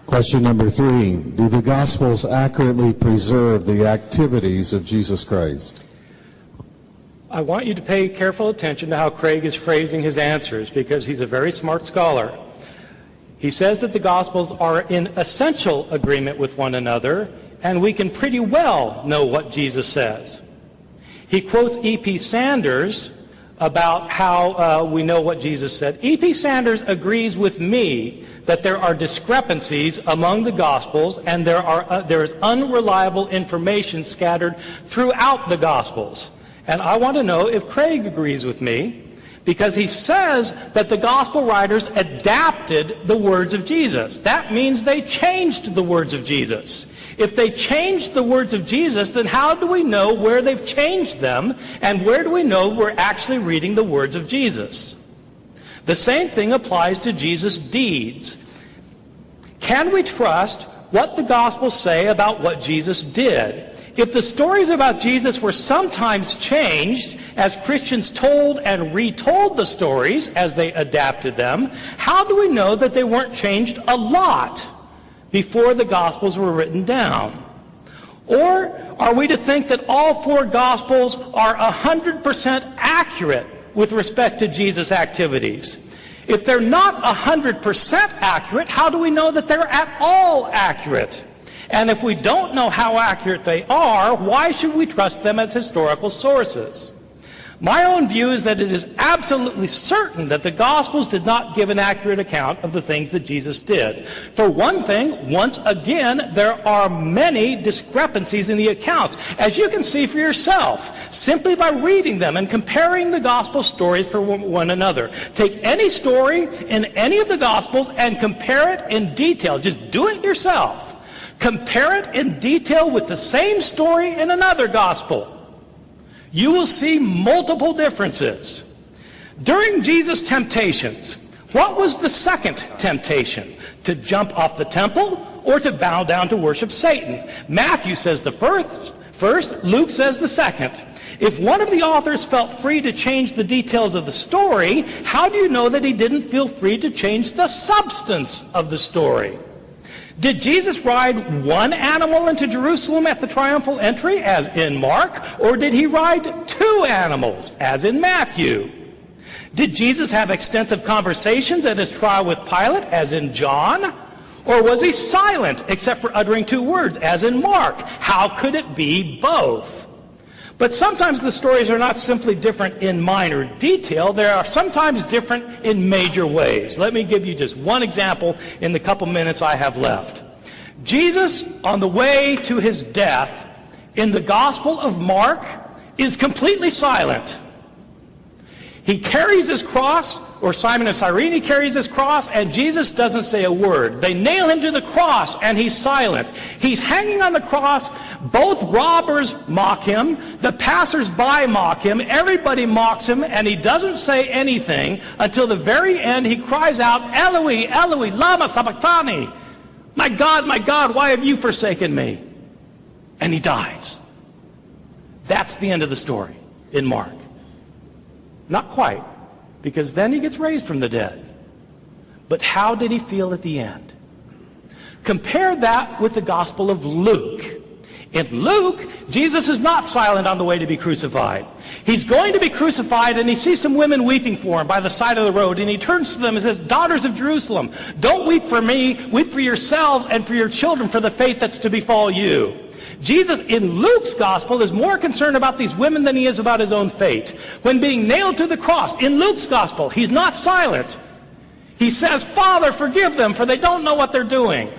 Question number 3. Do the Gospels accurately preserve the activities of Jesus Christ? I want you to pay careful attention to how Craig is phrasing his answers, because he's a very smart scholar. He says that the Gospels are in essential agreement with one another, and we can pretty well know what Jesus says. He quotes E.P. Sanders about how we know what Jesus said. E.P. Sanders agrees with me that there are discrepancies among the Gospels, and there is unreliable information scattered throughout the Gospels. And I want to know if Craig agrees with me, because he says that the Gospel writers adapted the words of Jesus. That means they changed the words of Jesus. If they changed the words of Jesus, then how do we know where they've changed them, and where do we know we're actually reading the words of Jesus? The same thing applies to Jesus' deeds. Can we trust what the Gospels say about what Jesus did? If the stories about Jesus were sometimes changed as Christians told and retold the stories as they adapted them, how do we know that they weren't changed a lot before the Gospels were written down? Or are we to think that all 4 Gospels are 100% accurate with respect to Jesus' activities? If they're not 100% accurate, how do we know that they're at all accurate? And if we don't know how accurate they are, why should we trust them as historical sources? My own view is that it is absolutely certain that the Gospels did not give an accurate account of the things that Jesus did. For one thing, once again, there are many discrepancies in the accounts, as you can see for yourself, simply by reading them and comparing the Gospel stories for one another. Take any story in any of the Gospels and compare it in detail. Just do it yourself. Compare it in detail with the same story in another Gospel. You will see multiple differences. During Jesus' temptations, what was the second temptation? To jump off the temple or to bow down to worship Satan? Matthew says the first, Luke says the second. If one of the authors felt free to change the details of the story, how do you know that he didn't feel free to change the substance of the story? Did Jesus ride one animal into Jerusalem at the triumphal entry, as in Mark, or did he ride 2 animals, as in Matthew? Did Jesus have extensive conversations at his trial with Pilate, as in John? Or was he silent, except for uttering 2 words, as in Mark? How could it be both? But sometimes the stories are not simply different in minor detail. They are sometimes different in major ways. Let me give you just one example in the couple minutes I have left. Jesus, on the way to his death, in the Gospel of Mark, is completely silent. He carries his cross, or Simon of Cyrene carries his cross, and Jesus doesn't say a word. They nail him to the cross, and he's silent. He's hanging on the cross. Both robbers mock him. The passers-by mock him. Everybody mocks him, and he doesn't say anything until the very end. He cries out, Eloi, Eloi, lama sabachthani. My God, why have you forsaken me? And he dies. That's the end of the story in Mark. Not quite, because then he gets raised from the dead. But how did he feel at the end? Compare that with the Gospel of Luke. In Luke, Jesus is not silent on the way to be crucified. He's going to be crucified, and he sees some women weeping for him by the side of the road, and he turns to them and says, Daughters of Jerusalem, don't weep for me, weep for yourselves and for your children for the fate that's to befall you. Jesus, in Luke's Gospel, is more concerned about these women than he is about his own fate. When being nailed to the cross, in Luke's Gospel, he's not silent. He says, Father, forgive them, for they don't know what they're doing.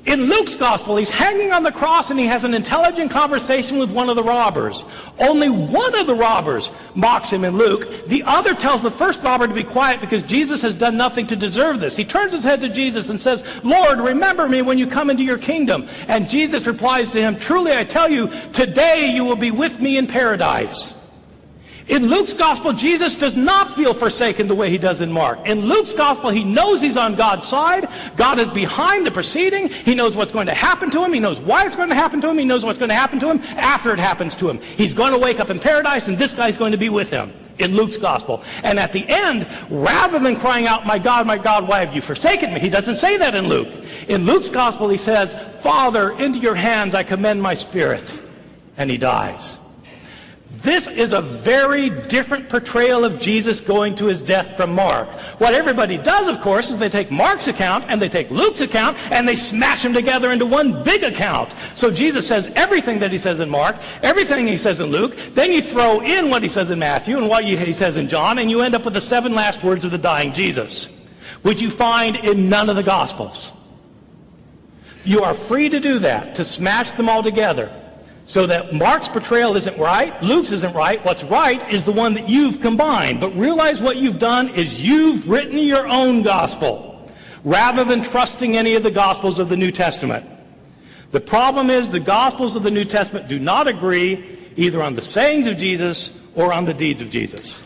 In Luke's Gospel, he's hanging on the cross and he has an intelligent conversation with one of the robbers. Only one of the robbers mocks him in Luke. The other tells the first robber to be quiet because Jesus has done nothing to deserve this. He turns his head to Jesus and says, Lord, remember me when you come into your kingdom. And Jesus replies to him, Truly I tell you, today you will be with me in paradise. In Luke's Gospel, Jesus does not feel forsaken the way he does in Mark. In Luke's Gospel, he knows he's on God's side. God is behind the proceeding. He knows what's going to happen to him. He knows why it's going to happen to him. He knows what's going to happen to him after it happens to him. He's going to wake up in paradise, and this guy's going to be with him. in Luke's gospel. And at the end, rather than crying out, my God, why have you forsaken me? He doesn't say that in Luke. In Luke's gospel, he says, Father, into your hands I commend my spirit. And he dies. This is a very different portrayal of Jesus going to his death from Mark. What everybody does, of course, is they take Mark's account and they take Luke's account and they smash them together into one big account. So Jesus says everything that he says in Mark, everything he says in Luke, then you throw in what he says in Matthew and what he says in John, and you end up with the 7 last words of the dying Jesus, which you find in none of the Gospels. You are free to do that, to smash them all together. So that Mark's portrayal isn't right, Luke's isn't right, what's right is the one that you've combined. But realize what you've done is you've written your own gospel, rather than trusting any of the Gospels of the New Testament. The problem is the Gospels of the New Testament do not agree either on the sayings of Jesus or on the deeds of Jesus.